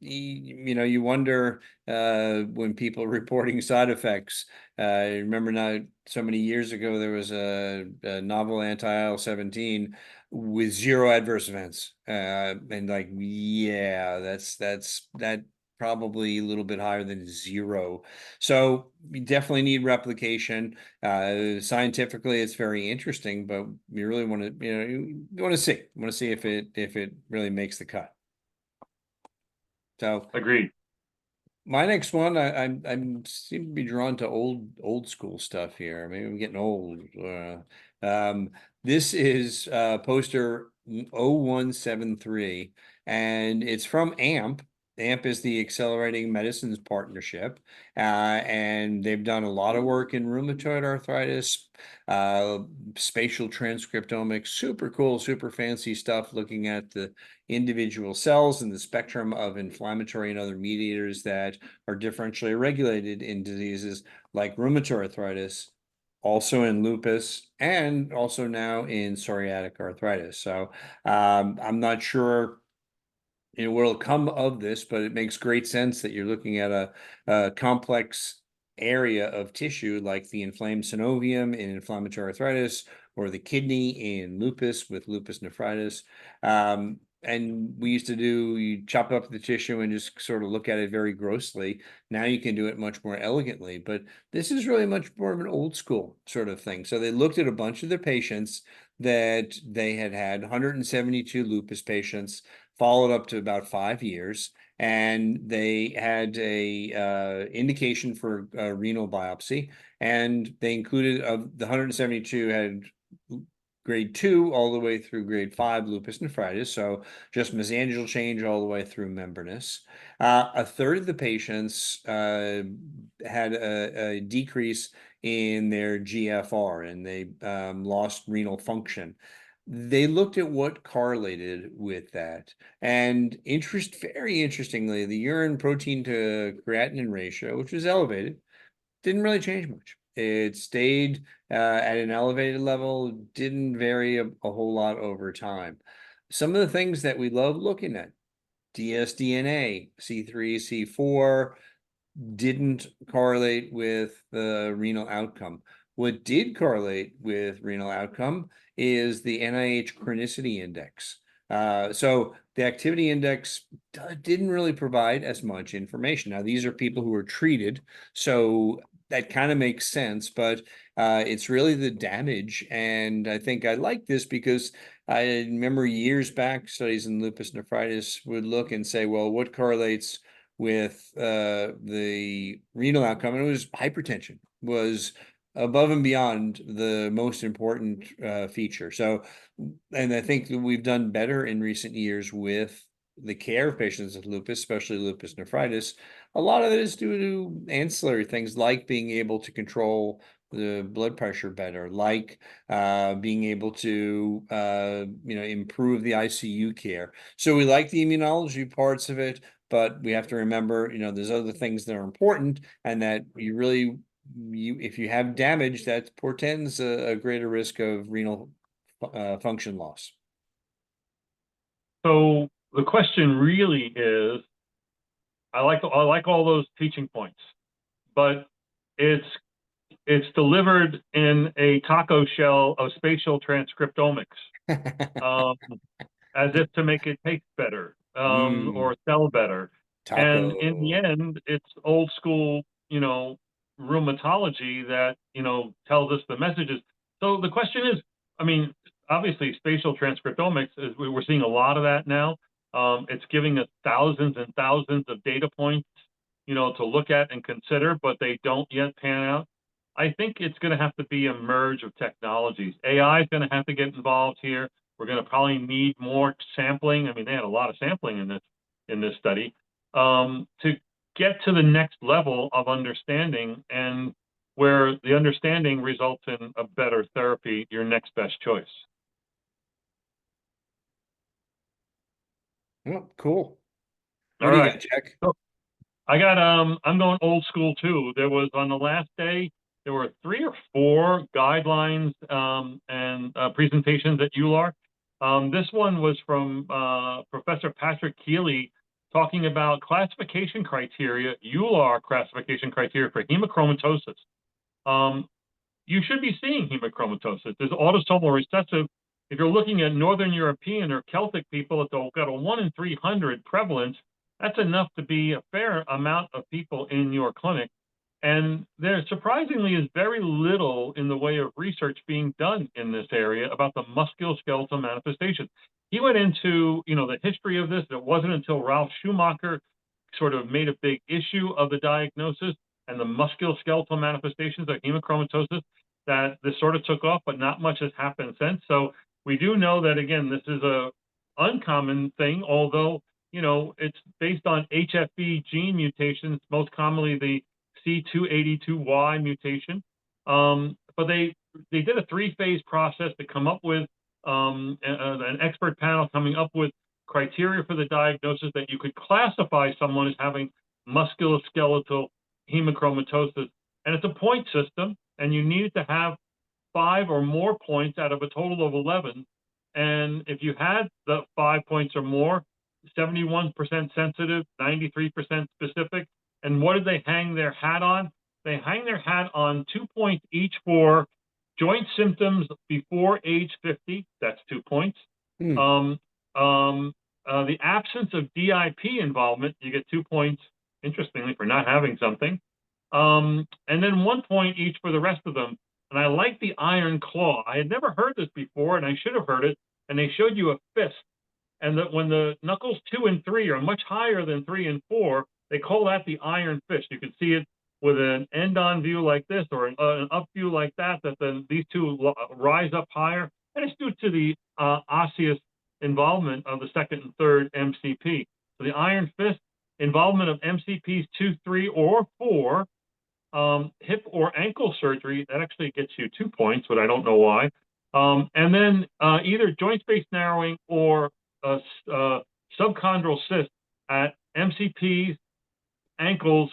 you wonder when people are reporting side effects. Remember, not so many years ago there was a novel anti-IL-17 with 0 adverse events, and like, yeah, that probably a little bit higher than 0. So we definitely need replication. Scientifically, it's very interesting, but you really want to, you want to see if it really makes the cut. So Agreed. my next one, I'm seem to be drawn to old school stuff here. Maybe I'm getting old. This is poster 0173, and it's from AMP. AMP is the Accelerating Medicines Partnership, and they've done a lot of work in rheumatoid arthritis, uh, spatial transcriptomics, super cool, super fancy stuff, looking at the individual cells and the spectrum of inflammatory and other mediators that are differentially regulated in diseases like rheumatoid arthritis, also in lupus, and also now in psoriatic arthritis. So I'm not sure what'll come of this, but it makes great sense that you're looking at a complex area of tissue like the inflamed synovium in inflammatory arthritis, or the kidney in lupus with lupus nephritis. And we used to you chop up the tissue and just sort of look at it very grossly. Now you can do it much more elegantly, but this is really much more of an old school sort of thing. So they looked at a bunch of their patients that they had 172 lupus patients, followed up to about 5 years, and they had a indication for renal biopsy, and they included, of the 172, had grade 2 all the way through grade 5 lupus nephritis, so just mesangial change all the way through membranous. A third of the patients had a decrease in their GFR, and they lost renal function. They looked at what correlated with that. And very interestingly, the urine protein to creatinine ratio, which was elevated, didn't really change much. It stayed at an elevated level, didn't vary a whole lot over time. Some of the things that we love looking at, dsDNA, C3, C4, didn't correlate with the renal outcome. What did correlate with renal outcome is the NIH chronicity index. So the activity index didn't really provide as much information. Now, these are people who were treated, so that kind of makes sense, but it's really the damage. And I think I like this because I remember years back, studies in lupus nephritis would look and say, well, what correlates with the renal outcome? And it was hypertension was above and beyond the most important feature. So, and I think that we've done better in recent years with the care of patients with lupus, especially lupus nephritis. A lot of it is due to ancillary things like being able to control the blood pressure better, like being able to improve the ICU care. So we like the immunology parts of it, but we have to remember, there's other things that are important, and that if you have damage, that portends a greater risk of renal function loss. So the question really is, I like all those teaching points, but it's delivered in a taco shell of spatial transcriptomics, as if to make it taste better, or sell better. And in the Taco. end, it's old school, rheumatology that, tells us the messages. So the question is, I mean, obviously spatial transcriptomics we're seeing a lot of that now. It's giving us thousands and thousands of data points, to look at and consider, but they don't yet pan out. I think it's going to have to be a merge of technologies. AI is going to have to get involved here. We're going to probably need more sampling. I mean, they had a lot of sampling in this study, to get to the next level of understanding, and where the understanding results in a better therapy, your next best choice. Oh, cool. All What do you right. got, Jack? So I got I'm going old school too. There was, on the last day, there were 3 or 4 guidelines and presentations at EULAR. This one was from Professor Patrick Keeley, talking about classification criteria, EULAR classification criteria for hemochromatosis. You should be seeing hemochromatosis. There's autosomal recessive. If you're looking at Northern European or Celtic people, it's got a 1 in 300 prevalence. That's enough to be a fair amount of people in your clinic. And there surprisingly is very little in the way of research being done in this area about the musculoskeletal manifestation. He went into, the history of this. It wasn't until Ralph Schumacher sort of made a big issue of the diagnosis and the musculoskeletal manifestations of hemochromatosis that this sort of took off, but not much has happened since. So we do know that, again, this is a uncommon thing, although, it's based on HFE gene mutations, most commonly the C282Y mutation. But they did a three-phase process to come up with an expert panel coming up with criteria for the diagnosis that you could classify someone as having musculoskeletal hemochromatosis. And it's a point system, and you needed to have 5 or more points out of a total of 11. And if you had the 5 points or more, 71% sensitive, 93% specific. And what did they hang their hat on? They hang their hat on 2 points each for joint symptoms before age 50. That's 2 points. Hmm. The absence of DIP involvement, you get 2 points, interestingly, for not having something. And then 1 point each for the rest of them. And I like the iron claw. I had never heard this before, and I should have heard it. And they showed you a fist. And that when the knuckles 2 and 3 are much higher than 3 and 4, they call that the iron fist. You can see it with an end-on view like this or an up view like that, that then these two rise up higher. And it's due to the osseous involvement of the second and third MCP. So the iron fist, involvement of MCPs 2, 3, or 4, hip or ankle surgery, that actually gets you 2 points, but I don't know why. And then either joint space narrowing or subchondral cyst at MCPs, ankles,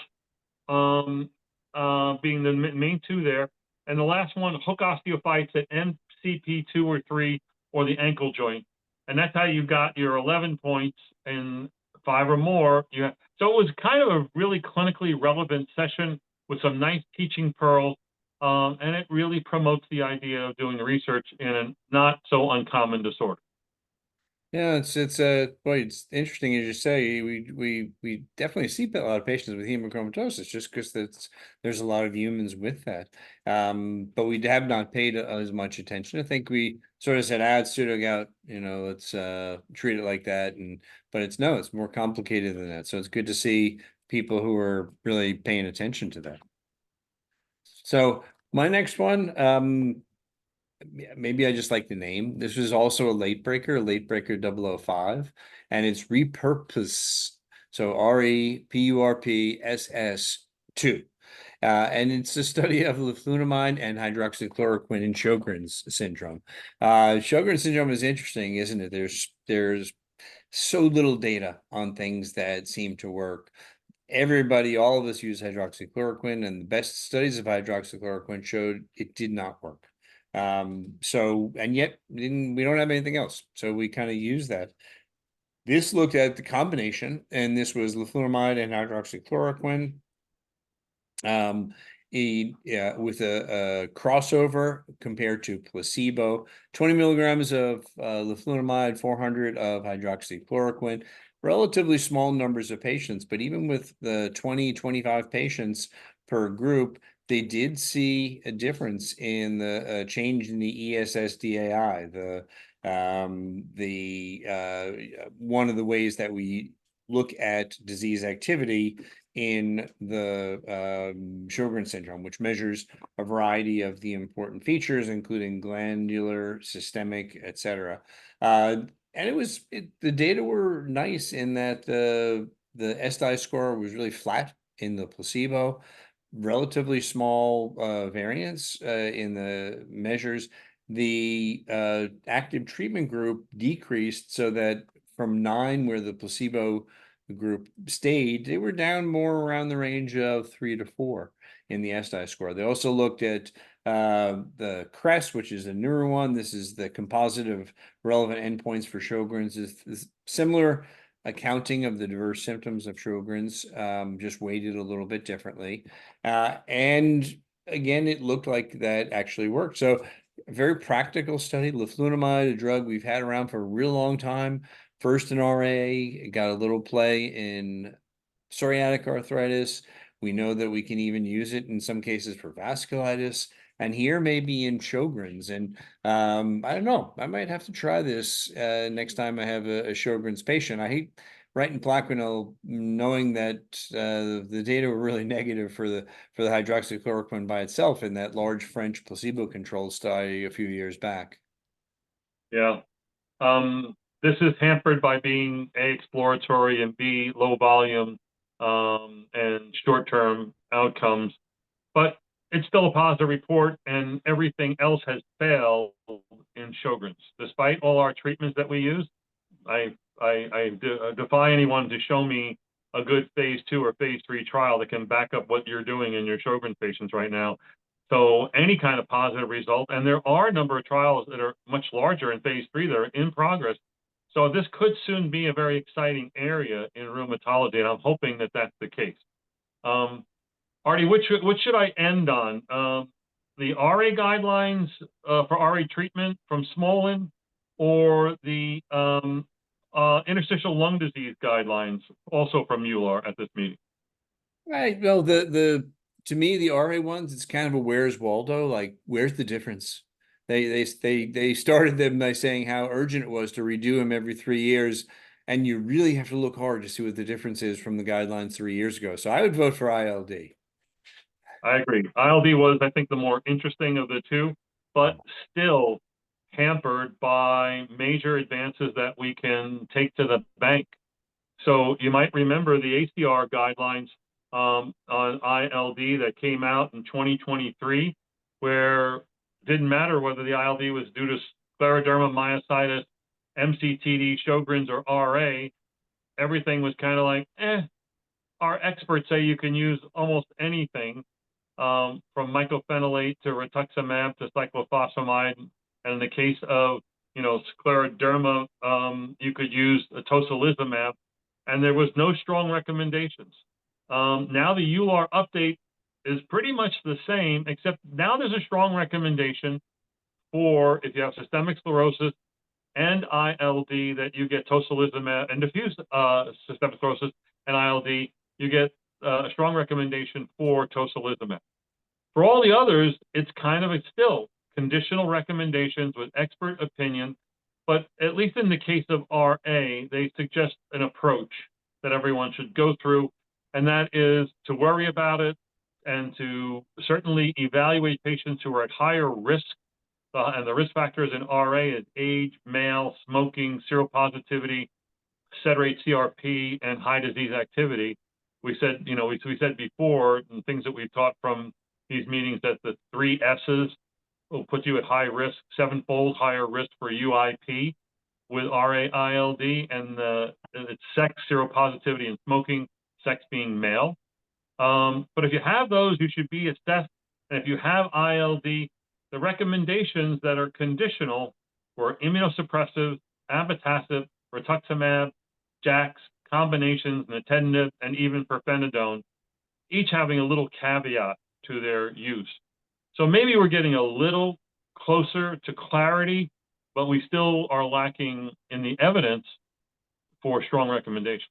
being the main two there. And the last one, hook osteophytes at MCP 2 or 3 or the ankle joint. And that's how you got your 11 points in 5 or more. So it was kind of a really clinically relevant session with some nice teaching pearls. And it really promotes the idea of doing research in a not so uncommon disorder. Yeah, it's boy, it's interesting as you say. We definitely see a lot of patients with hemochromatosis just because there's a lot of humans with that. But we have not paid as much attention. I think we sort of said, it's pseudo-gout, let's treat it like that. But it's more complicated than that. So it's good to see people who are really paying attention to that. So my next one, maybe I just like the name. This was also a late breaker 005, and it's repurpose. So REPURPSS2. And it's a study of leflunomide and hydroxychloroquine in Sjogren's syndrome. Sjogren's syndrome is interesting, isn't it? There's so little data on things that seem to work. All of us use hydroxychloroquine, and the best studies of hydroxychloroquine showed it did not work. And yet we don't have anything else. So we kind of use that. This looked at the combination, and this was leflunomide and hydroxychloroquine. With a crossover compared to placebo, 20 milligrams of leflunomide, 400 of hydroxychloroquine, relatively small numbers of patients, but even with the 25 patients per group, they did see a difference in the change in the ESSDAI, one of the ways that we look at disease activity in the Sjogren's syndrome, which measures a variety of the important features, including glandular, systemic, etc. And the data were nice in that the SDI score was really flat in the placebo, relatively small variance in the measures. The active treatment group decreased so that from 9, where the placebo group stayed, they were down more around the range of 3 to 4 in the SDI score. They also looked at the CREST, which is a newer one. This is the composite of relevant endpoints for Sjogren's. Is similar accounting of the diverse symptoms of Sjogren's, just weighted a little bit differently. And again, it looked like that actually worked. So a very practical study. Leflunomide, a drug we've had around for a real long time first in RA, got a little play in psoriatic arthritis. We know that we can even use it in some cases for vasculitis, and here maybe in Sjogren's. And I don't know, I might have to try this next time I have a Sjogren's patient. I hate writing Plaquenil knowing that the data were really negative for the hydroxychloroquine by itself in that large French placebo-controlled study a few years back. Yeah. This is hampered by being A, exploratory, and B, low volume and short-term outcomes. But it's still a positive report, and everything else has failed in Sjogren's. Despite all our treatments that we use, I defy anyone to show me a good phase 2 or phase 3 trial that can back up what you're doing in your Sjogren's patients right now. So any kind of positive result, and there are a number of trials that are much larger in phase 3 that are in progress. So this could soon be a very exciting area in rheumatology, and I'm hoping that that's the case. Artie, what should I end on? The RA guidelines for RA treatment from Smolin, or the interstitial lung disease guidelines also from EULAR at this meeting? Right. Well, to me, the RA ones, it's kind of a where's Waldo? Like, where's the difference? They started them by saying how urgent it was to redo them every 3 years, and you really have to look hard to see what the difference is from the guidelines 3 years ago. So I would vote for ILD. I agree. ILD was, I think, the more interesting of the two, but still hampered by major advances that we can take to the bank. So you might remember the ACR guidelines on ILD that came out in 2023, where it didn't matter whether the ILD was due to scleroderma, myositis, MCTD, Sjogren's, or RA. Everything was kind of like, our experts say you can use almost anything, from mycophenolate to rituximab to cyclophosphamide. And in the case of, scleroderma, you could use tocilizumab, and there was no strong recommendations. Now the EULAR update is pretty much the same, except now there's a strong recommendation for if you have systemic sclerosis and ILD that you get tocilizumab, and diffuse systemic sclerosis and ILD, you get a strong recommendation for tocilizumab. For all the others, it's kind of still conditional recommendations with expert opinion, but at least in the case of RA, they suggest an approach that everyone should go through, and that is to worry about it and to certainly evaluate patients who are at higher risk. And the risk factors in RA is age, male, smoking, seropositivity, SED-rate CRP, and high disease activity. We said, we said before, and things that we've taught from these meetings, that the 3 S's will put you at high risk, 7-fold higher risk for UIP with RA-ILD, and it's sex, seropositivity, and smoking, sex being male. But if you have those, you should be assessed. And if you have ILD, the recommendations that are conditional for immunosuppressive, abatacept, rituximab, JAKs, combinations, nintedanib, and even pirfenidone, each having a little caveat to their use. So maybe we're getting a little closer to clarity, but we still are lacking in the evidence for strong recommendation.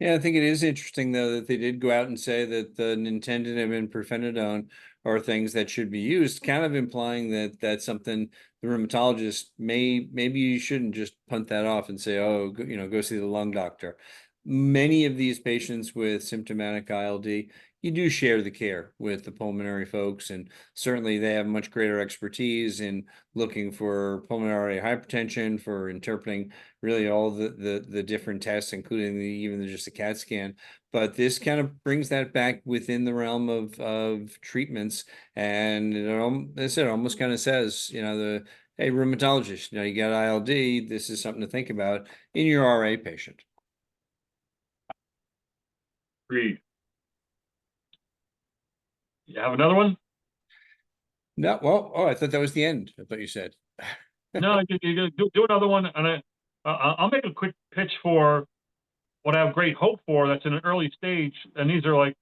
Yeah, I think it is interesting, though, that they did go out and say that the nintedanib and pirfenidone are things that should be used, kind of implying that that's something the rheumatologist maybe you shouldn't just punt that off and say, oh, go see the lung doctor. Many of these patients with symptomatic ILD, you do share the care with the pulmonary folks, and certainly they have much greater expertise in looking for pulmonary hypertension, for interpreting really all the different tests, including even just a CAT scan. But this kind of brings that back within the realm of treatments, and it almost kind of says, hey, rheumatologist, you got ILD, this is something to think about in your RA patient. Agreed. You have another one? No, well, I thought that was the end. I thought you said. No, you do another one, and I'll make a quick pitch for what I have great hope for. That's in an early stage, and these are like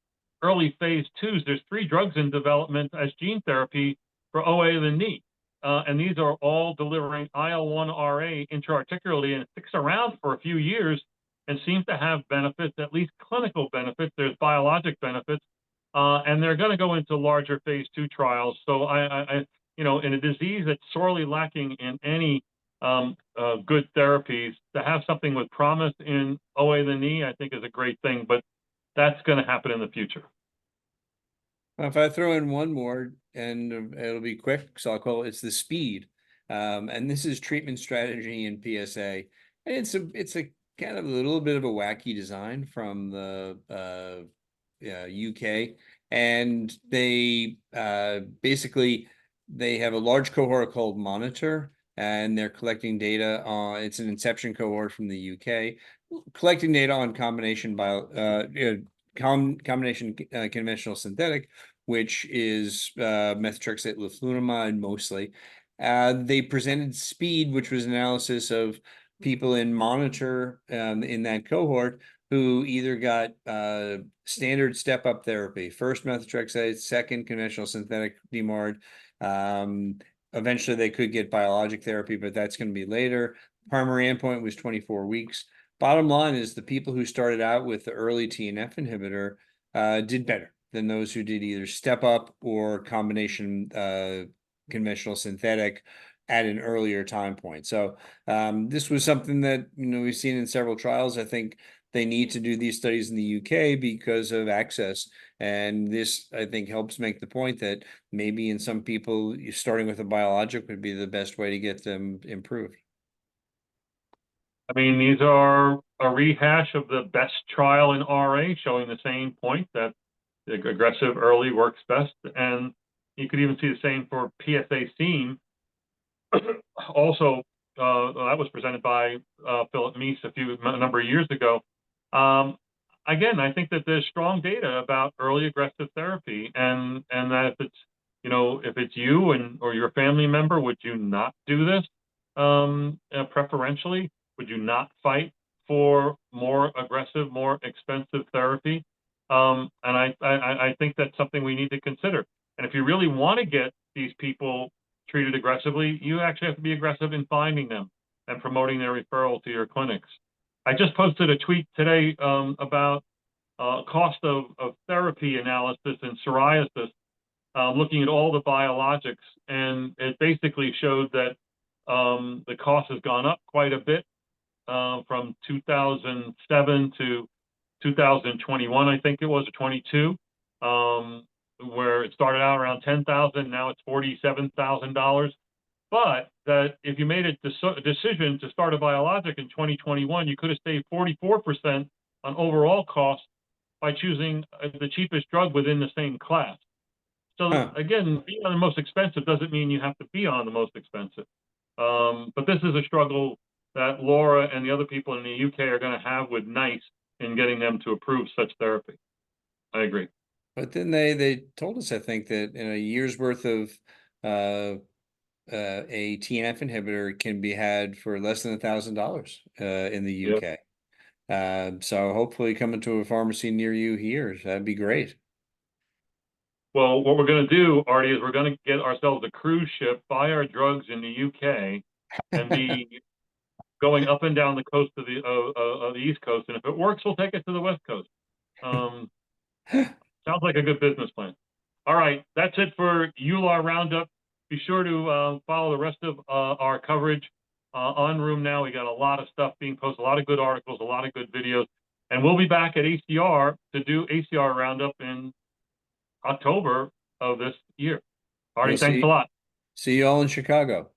early phase 2s. There's 3 drugs in development as gene therapy for OA of the knee. and these are all delivering IL-1RA intra-articularly, and it sticks around for a few years and seems to have benefits, at least clinical benefits. There's biologic benefits, and they're going to go into larger phase 2 trials. So in a disease that's sorely lacking in any good therapies, to have something with promise in OA of the knee, I think is a great thing, but that's going to happen in the future. If I throw in one more, and it'll be quick, so I'll call it's the speed. And this is treatment strategy in PSA. And it's a kind of a little bit of a wacky design from the UK. And they basically they have a large cohort called Monitor, and they're collecting data on it's an inception cohort from the UK, collecting data on combination conventional synthetic, which is methotrexate leflunomide mostly. They presented speed, which was analysis of people in Monitor in that cohort who either got standard step-up therapy, first methotrexate, second conventional synthetic DMARD. Eventually, they could get biologic therapy, but that's going to be later. Primary endpoint was 24 weeks. Bottom line is the people who started out with the early TNF inhibitor did better than those who did either step up or combination conventional synthetic at an earlier time point. So this was something that we've seen in several trials. I think they need to do these studies in the UK because of access. And this, I think, helps make the point that maybe in some people, starting with a biologic would be the best way to get them improved. I mean, these are a rehash of the best trial in RA, showing the same point that the aggressive early works best. And you could even see the same for PSA seam. Also, that was presented by Philip Meese a number of years ago. Again, I think that there's strong data about early aggressive therapy, and that if it's you or your family member, would you not do this preferentially? Would you not fight for more aggressive, more expensive therapy? And I think that's something we need to consider. And if you really want to get these people treated aggressively, you actually have to be aggressive in finding them and promoting their referral to your clinics. I just posted a tweet today about cost of therapy analysis in psoriasis, looking at all the biologics, and it basically showed that the cost has gone up quite a bit from 2007 to 2021, I think it was, or 22, where it started out around $10,000, now it's $47,000. But that if you made a decision to start a biologic in 2021, you could have saved 44% on overall cost by choosing the cheapest drug within the same class. So again, being on the most expensive doesn't mean you have to be on the most expensive. But this is a struggle that Laura and the other people in the UK are going to have with NICE in getting them to approve such therapy. I agree. But then they told us, I think, that in a year's worth of a TNF inhibitor can be had for less than $1,000 in the UK. Yep. So hopefully coming to a pharmacy near you here, that'd be great. Well, what we're going to do, Artie, is we're going to get ourselves a cruise ship, buy our drugs in the UK, and be going up and down the coast of the East Coast. And if it works, we'll take it to the West Coast. Sounds like a good business plan. All right, that's it for EULAR Roundup. Be sure to follow the rest of our coverage on Room Now. We got a lot of stuff being posted, a lot of good articles, a lot of good videos. And we'll be back at ACR to do ACR Roundup in October of this year. Artie, thanks a lot. See you all in Chicago.